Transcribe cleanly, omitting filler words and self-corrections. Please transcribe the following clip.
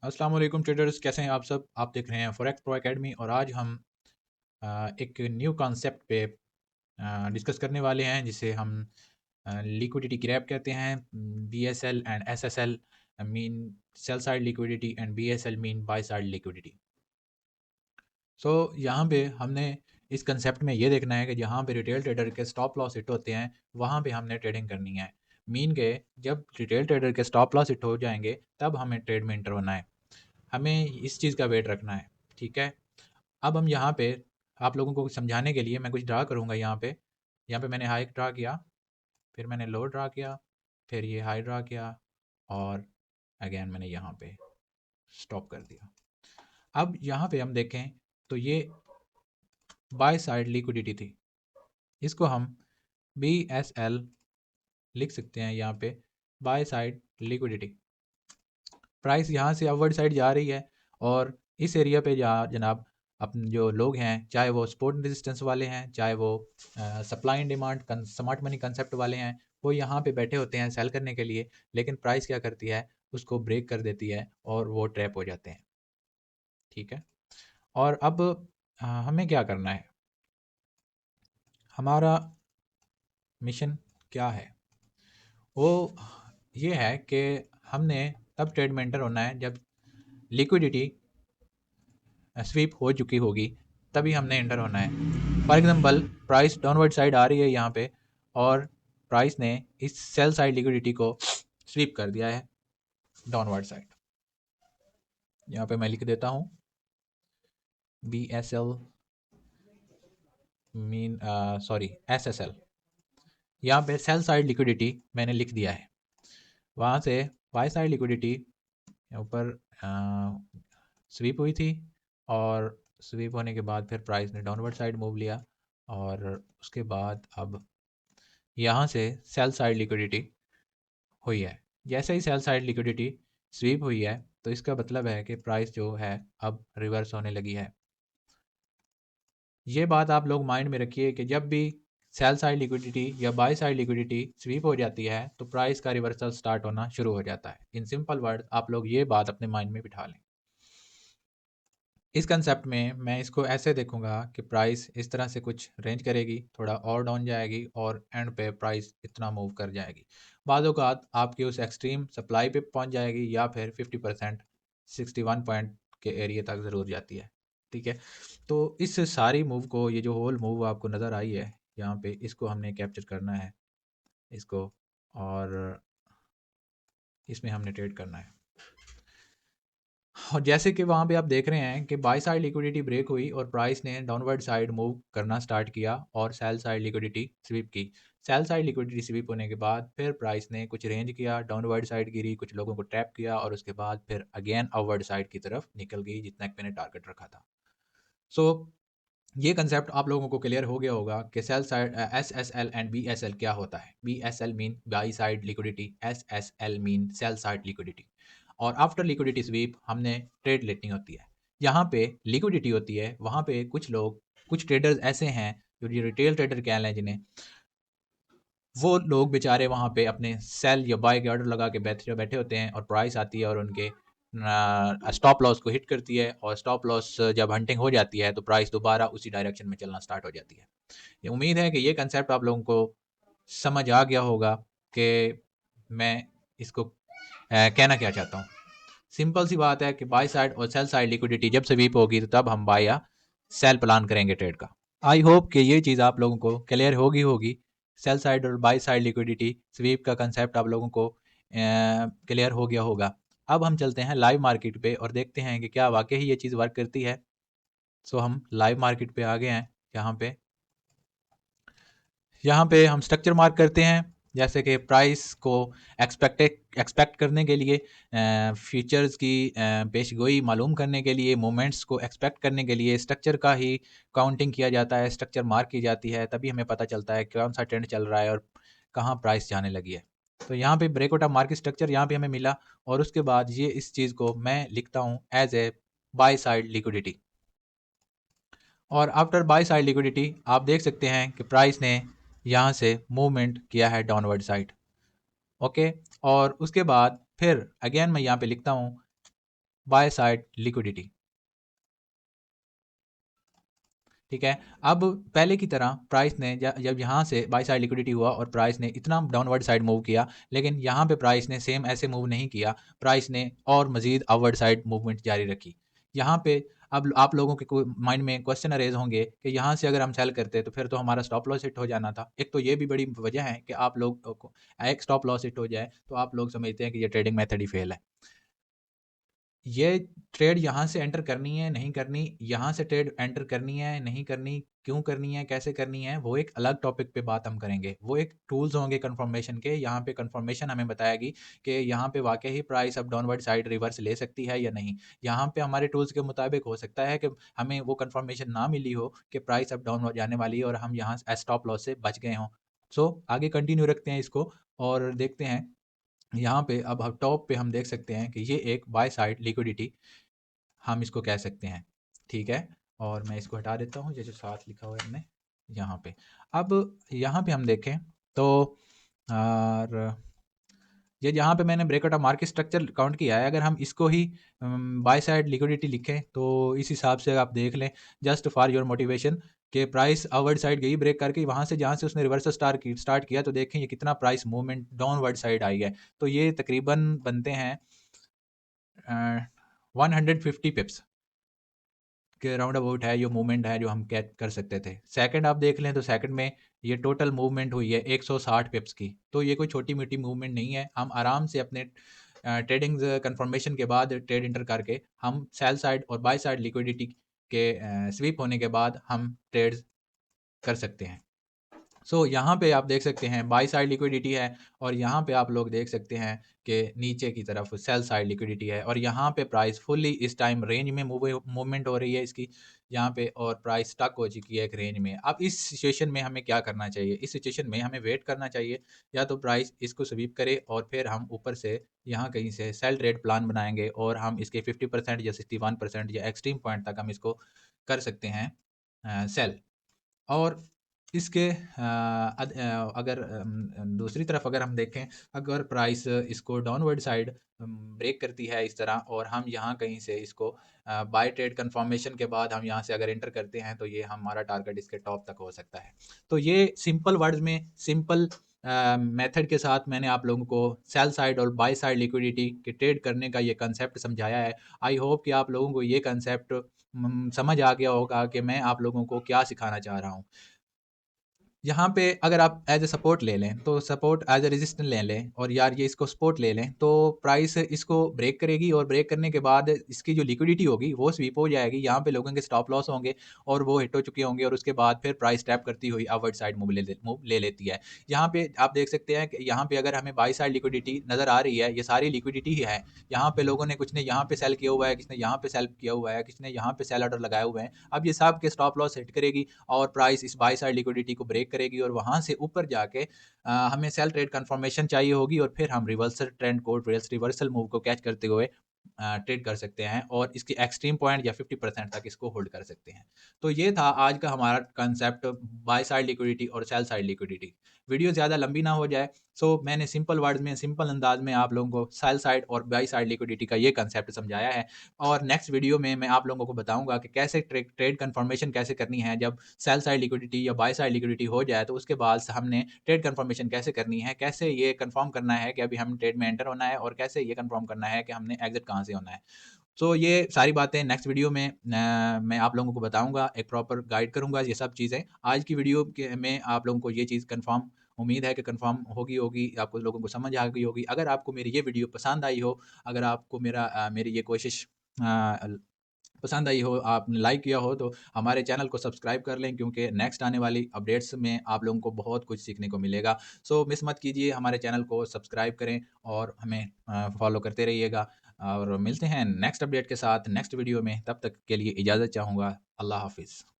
अस्सलाम वालेकुम ट्रेडर्स, कैसे हैं आप सब। आप देख रहे हैं फॉरेक्स प्रो एकेडमी और आज हम एक न्यू कॉन्सेप्ट पे डिस्कस करने वाले हैं जिसे हम लिक्विडिटी क्रैप कहते हैं। BSL and SSL mean sell side liquidity and BSL mean buy side liquidity. So यहाँ पे हमने इस कंसेप्ट में ये देखना है कि जहाँ पे रिटेल ट्रेडर के स्टॉप लॉस हिट होते हैं वहाँ पे हमने ट्रेडिंग करनी है। मीन के जब रिटेल ट्रेडर के स्टॉप लॉस हिट हो जाएंगे तब हमें ट्रेड में इंटर होना है, हमें इस चीज़ का वेट रखना है। ठीक है, अब हम यहाँ पे आप लोगों को समझाने के लिए मैं कुछ ड्रा करूँगा। यहाँ पे मैंने हाई ड्रा किया, फिर मैंने लो ड्रा किया, फिर ये हाई ड्रा किया और अगेन मैंने यहाँ पे स्टॉप कर दिया। अब यहाँ पे हम देखें तो ये बाय साइड लिक्विडिटी थी, इसको हम बी एस एल लिख सकते हैं। यहाँ पे बाय साइड लिक्विडिटी, प्राइस यहाँ से अपवर्ड साइड जा रही है और इस एरिया पे जनाब अपने जो लोग हैं, चाहे वो सपोर्ट रेजिस्टेंस वाले हैं, चाहे वो supply and demand smart money concept वाले हैं, वो यहाँ पे बैठे होते हैं सेल करने के लिए। लेकिन प्राइस क्या करती है, उसको ब्रेक कर देती है और वो ट्रैप हो जाते हैं। ठीक है, और अब हमें क्या करना है, हमारा मिशन क्या है, वो ये है कि हमने तब ट्रेड में एंटर होना है जब लिक्विडिटी स्वीप हो चुकी होगी, तभी हमने एंटर होना है। For example price downward side आ रही है यहाँ पे और प्राइस ने इस सेल साइड लिक्विडिटी को स्वीप कर दिया है डाउनवर्ड साइड। यहाँ पे मैं लिख देता हूँ B S L mean sorry S S L. यहाँ पे सेल साइड लिक्विडिटी मैंने लिख दिया है, वहाँ से बाय साइड लिक्विडिटी ऊपर स्वीप हुई थी और स्वीप होने के बाद फिर प्राइस ने डाउनवर्ड साइड मूव लिया और उसके बाद अब यहाँ से सेल साइड लिक्विडिटी हुई है। जैसे ही सेल साइड लिक्विडिटी स्वीप हुई है तो इसका मतलब है कि प्राइस जो है अब रिवर्स होने लगी है। ये बात आप लोग माइंड में रखिए कि जब भी सेल साइड लिक्विडिटी या बाय साइड लिक्विडिटी स्वीप हो जाती है तो प्राइस का रिवर्सल स्टार्ट होना शुरू हो जाता है। इन सिंपल वर्ड आप लोग ये बात अपने माइंड में बिठा लें। इस कंसेप्ट में मैं इसको ऐसे देखूंगा कि प्राइस इस तरह से कुछ रेंज करेगी, थोड़ा और डाउन जाएगी और एंड पे प्राइस इतना मूव कर जाएगी। बाद औक़ात आपकी उस एक्सट्रीम सप्लाई पे पहुंच जाएगी या फिर 50% 61 पॉइंट के एरिया तक ज़रूर जाती है। ठीक है, तो इस सारी मूव को, ये जो होल मूव आपको नज़र आई है यहाँ पे, इसको हमने कैप्चर करना है इसको, और इसमें हमने ट्रेड करना है। और जैसे कि वहाँ पे आप देख रहे हैं कि बाय साइड लिक्विडिटी ब्रेक हुई और प्राइस ने डाउनवर्ड साइड मूव करना स्टार्ट किया और सेल साइड लिक्विडिटी स्वीप की। सेल साइड लिक्विडिटी स्वीप होने के बाद फिर प्राइस ने कुछ रेंज किया, डाउनवर्ड साइड गिरी, कुछ लोगों को ट्रैप किया और उसके बाद फिर अगेन अपवर्ड साइड की तरफ निकल गई जितना कि मैंने टारगेट रखा था। सो ये कंसेप्ट आप लोगों को क्लियर हो गया होगा कि sell side S S L and B S L क्या होता है। B S L mean buy side liquidity, S S L mean sell side liquidity. और आफ्टर लिक्विडिटी स्वीप हमने ट्रेड लेनी होती है। यहाँ पे लिक्विडिटी होती है, वहाँ पे कुछ लोग, कुछ ट्रेडर्स ऐसे हैं जो ये रिटेल ट्रेडर कह लें जिन्हें, वो लोग बेचारे वहाँ पे अपने सेल या बाय के ऑर्डर लगा के बैठे बैठे होते हैं और प्राइस आती है और उनके स्टॉप लॉस को हिट करती है और स्टॉप लॉस जब हंटिंग हो जाती है तो प्राइस दोबारा उसी डायरेक्शन में चलना स्टार्ट हो जाती है। ये उम्मीद है कि ये कंसेप्ट आप लोगों को समझ आ गया होगा कि मैं इसको कहना क्या चाहता हूँ। सिंपल सी बात है कि बाय साइड और सेल साइड लिक्विडिटी जब स्वीप होगी तो तब हम बाय या सेल प्लान करेंगे ट्रेड का। आई होप कि ये चीज़ आप लोगों को क्लियर होगी। सेल साइड और बाय साइड लिक्विडिटी स्वीप का कंसेप्ट आप लोगों को क्लियर हो गया होगा। अब हम चलते हैं लाइव मार्केट पे और देखते हैं कि क्या वाकई ही ये चीज़ वर्क करती है। सो हम लाइव मार्केट पे आ गए हैं। यहाँ पे हम स्ट्रक्चर मार्क करते हैं, जैसे कि प्राइस को एक्सपेक्ट करने के लिए, फीचर्स की पेशगोई मालूम करने के लिए, मोमेंट्स को एक्सपेक्ट करने के लिए स्ट्रक्चर का ही काउंटिंग किया जाता है, स्ट्रक्चर मार्क की जाती है, तभी हमें पता चलता है कौन सा ट्रेंड चल रहा है और कहाँ प्राइस जाने लगी है। तो यहाँ पे ब्रेकआउट ऑफ मार्केट स्ट्रक्चर यहाँ पे हमें मिला और उसके बाद ये इस चीज़ को मैं लिखता हूँ as a buy side liquidity. और आफ्टर बाय साइड लिक्विडिटी आप देख सकते हैं कि प्राइस ने यहाँ से मूवमेंट किया है डाउनवर्ड साइड। ओके, और उसके बाद फिर अगेन मैं यहाँ पे लिखता हूँ बाय साइड लिक्विडिटी। ठीक है, अब पहले की तरह प्राइस ने जब यहाँ से बाई साइड लिक्विडिटी हुआ और प्राइस ने इतना डाउनवर्ड साइड मूव किया, लेकिन यहाँ पे प्राइस ने सेम ऐसे मूव नहीं किया, प्राइस ने और मजीद अपवर्ड साइड मूवमेंट जारी रखी। यहाँ पे अब आप लोगों के माइंड में क्वेश्चन अरेज होंगे कि यहाँ से अगर हम सेल करते तो फिर तो हमारा स्टॉप लॉस हिट हो जाना था। एक तो ये भी बड़ी वजह है कि आप लोग को एक स्टॉप लॉस हिट हो जाए तो आप लोग समझते हैं कि ये ट्रेडिंग मेथड ही फेल है। ये ट्रेड यहाँ से एंटर करनी है नहीं करनी, यहाँ से ट्रेड एंटर करनी है नहीं करनी, क्यों करनी है, कैसे करनी है, वो एक अलग टॉपिक पे बात हम करेंगे। वो एक टूल्स होंगे कंफर्मेशन के, यहाँ पे कंफर्मेशन हमें बताएगी कि यहाँ पे वाकई ही प्राइस अब डाउनवर्ड साइड रिवर्स ले सकती है या नहीं। यहाँ पे हमारे टूल्स के मुताबिक हो सकता है कि हमें वो कंफर्मेशन ना मिली हो कि प्राइस अब डाउन हो जाने वाली है और हम यहाँ स्टॉप लॉस से बच गए हों। सो आगे कंटिन्यू रखते हैं इसको और देखते हैं। यहाँ पे अब हम टॉप पे हम देख सकते हैं कि ये एक बाय साइड लिक्विडिटी हम इसको कह सकते हैं। ठीक है, और मैं इसको हटा देता हूँ, जैसे साथ लिखा हुआ है हमने यहाँ पे। अब यहाँ पे हम देखें तो और ये यहाँ पे मैंने breakout of market structure count किया है। अगर हम इसको ही बाय साइड लिक्विडिटी लिखें तो इस हिसाब से आप देख लें, जस्ट फॉर योर मोटिवेशन, कि प्राइस अपवर्ड साइड गई ब्रेक करके, वहाँ से जहाँ से उसने रिवर्सल स्टार्ट किया तो देखें ये कितना price movement downward side I है। तो ये तकरीबन बनते हैं 150 पिप्स के राउंड अबाउट है, ये मूवमेंट है जो हम कैच कर सकते थे। सेकंड आप देख लें तो सेकंड में ये टोटल मूवमेंट हुई है 160 पिप्स की। तो ये कोई छोटी मोटी मूवमेंट नहीं है। हम आराम से अपने ट्रेडिंग कंफर्मेशन के बाद ट्रेड इंटर करके हम सेल साइड और बाय साइड लिक्विडिटी के स्वीप होने के बाद हम ट्रेड्स कर सकते हैं। सो यहाँ पे आप देख सकते हैं बाई साइड लिक्विडिटी है और यहाँ पे आप लोग देख सकते हैं कि नीचे की तरफ सेल साइड लिक्विडिटी है और यहाँ पे प्राइस फुल्ली इस टाइम रेंज में मूवमेंट हो रही है इसकी यहाँ पे, और प्राइस स्टक हो चुकी है एक रेंज में। अब इस सिचुएशन में हमें क्या करना चाहिए? इस सिचुएशन में हमें वेट करना चाहिए, या तो प्राइस इसको स्वीप करे और फिर हम ऊपर से यहाँ कहीं से सेल ट्रेड प्लान बनाएंगे और हम इसके 50% या 61% या एक्सट्रीम पॉइंट तक हम इसको कर सकते हैं सेल। और इसके अगर दूसरी तरफ अगर हम देखें, अगर प्राइस इसको डाउनवर्ड साइड ब्रेक करती है इस तरह और हम यहाँ कहीं से इसको बाय ट्रेड कंफर्मेशन के बाद हम यहाँ से अगर एंटर करते हैं तो ये हमारा टारगेट इसके टॉप तक हो सकता है। तो ये सिंपल वर्ड्स में सिंपल मेथड के साथ मैंने आप लोगों को सेल साइड और बाय साइड लिक्विडिटी के ट्रेड करने का ये कंसेप्ट समझाया है। आई होप कि आप लोगों को ये कंसेप्ट समझ आ गया होगा कि मैं आप लोगों को क्या सिखाना चाह रहा हूँ। यहाँ पे अगर आप एज ए सपोर्ट ले लें तो सपोर्ट एज ए रेजिस्टेंस ले लें और यार ये इसको सपोर्ट ले लें तो प्राइस इसको ब्रेक करेगी और ब्रेक करने के बाद इसकी जो लिक्विडिटी होगी वो स्वीप हो जाएगी। यहाँ पे लोगों के स्टॉप लॉस होंगे और वो हिट हो चुके होंगे और उसके बाद फिर प्राइस टैप करती हुई अपवर्ड साइड मूव ले लेती है। यहाँ पे आप देख सकते हैं कि यहाँ पे अगर हमें बाई साइड लिक्विडिटी नजर आ रही है, ये सारी लिक्विडिटी ही है। यहाँ पे लोगों ने कुछ ने यहाँ पे सेल किया हुआ है, किसने यहाँ पे सेल किया हुआ है, किसने यहाँ पे सेल ऑर्डर लगाए हुए हैं। अब ये सब के स्टॉप लॉस हिट करेगी और प्राइस इस बाई साइड लिक्विडिटी को ब्रेक करेगी और वहां से ऊपर जाके हमें सेल ट्रेड कंफर्मेशन चाहिए होगी और फिर हम रिवर्सल ट्रेंड को रिवर्सल मूव को कैच करते हुए ट्रेड कर सकते हैं और इसकी एक्सट्रीम पॉइंट या 50% तक इसको होल्ड कर सकते हैं। तो ये था आज का हमारा कंसेप्ट, बाय साइड लिक्विडिटी और सेल साइड लिक्विडिटी। वीडियो ज़्यादा लंबी ना हो जाए, सो मैंने सिंपल वर्ड्स में सिंपल अंदाज में आप लोगों को सेल साइड और बाय साइड लिक्विडिटी का ये कंसेप्ट समझाया है। और नेक्स्ट वीडियो में मैं आप लोगों को बताऊंगा कि कैसे ट्रेड कंफर्मेशन कैसे करनी है। जब सेल साइड लिक्विडिटी या बाय साइड लिक्विडिटी हो जाए तो उसके बाद हमने ट्रेड कंफर्मेशन कैसे करनी है, कैसे ये कंफर्म करना है कि अभी हम ट्रेड में एंटर होना है और कैसे ये कंफर्म करना है कि हमने एग्जिट कहाँ से होना है। तो ये सारी बातें नेक्स्ट वीडियो में मैं आप लोगों को बताऊंगा, एक प्रॉपर गाइड करूंगा ये सब चीज़ें। आज की वीडियो के में आप लोगों को ये चीज़ कंफर्म उम्मीद है कि कंफर्म होगी, आपको लोगों को समझ आ गई होगी। अगर आपको मेरी ये वीडियो पसंद आई हो, अगर आपको मेरी ये कोशिश पसंद आई हो, आपने लाइक किया हो, तो हमारे चैनल को सब्सक्राइब कर लें क्योंकि नेक्स्ट आने वाली अपडेट्स में आप लोगों को बहुत कुछ सीखने को मिलेगा। सो मिस मत कीजिए, हमारे चैनल को सब्सक्राइब करें और हमें फॉलो करते रहिएगा। और मिलते हैं नेक्स्ट अपडेट के साथ नेक्स्ट वीडियो में, तब तक के लिए इजाज़त चाहूँगा। अल्लाह हाफिज़।